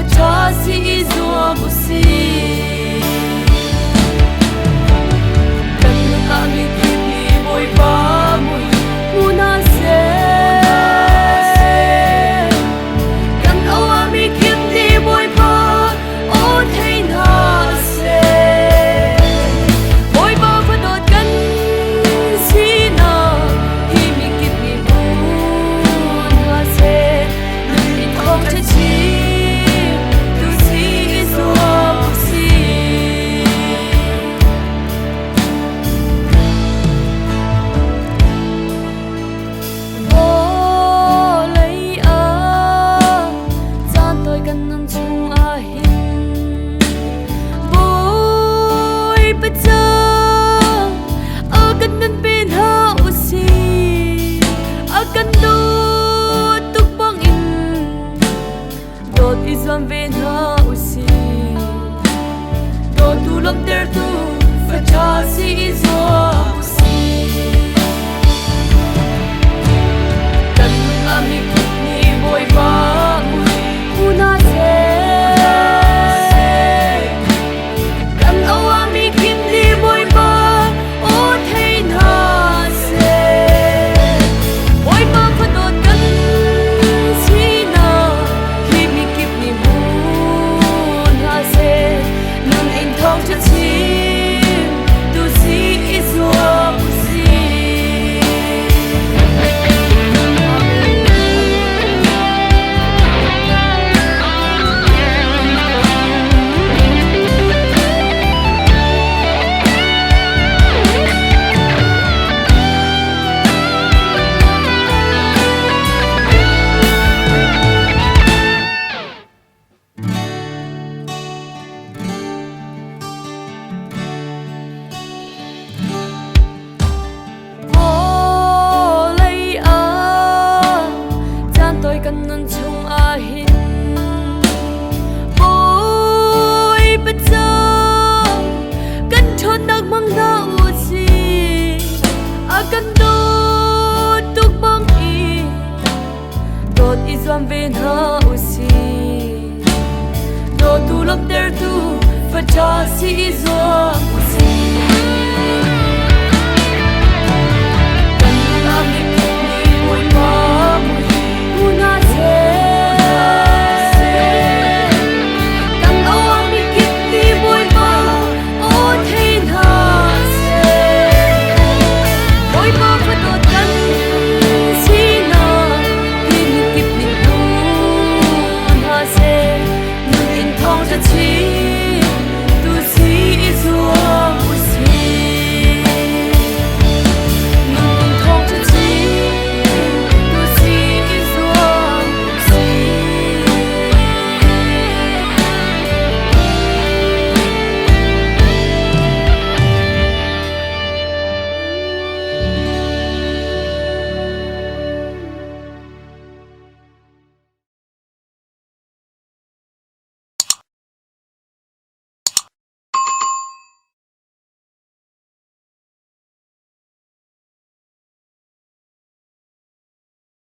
cha si zo busi kan ka mi kini boy ba mui una se kan awa mi kini boy ba o thei na se boy ba fa dot kan si na hi mi kini bun ha se ni thong che chi Islam ven ha usi do tu lam ter tu fa cha si zo usi kan ami ni boy ba una se kan awami kim ni boy ba o thei na se boy ba fa do kan si na ki mi kip ni bun ha se nun in thong cha chi tu si is what we see kan nun chung a hin boy ba cha kan thon dak mang na u si a kan do tuk bang i dot i zam ven ha u si do tu lam ter tu fa cha si zo u si kan la mi boy ba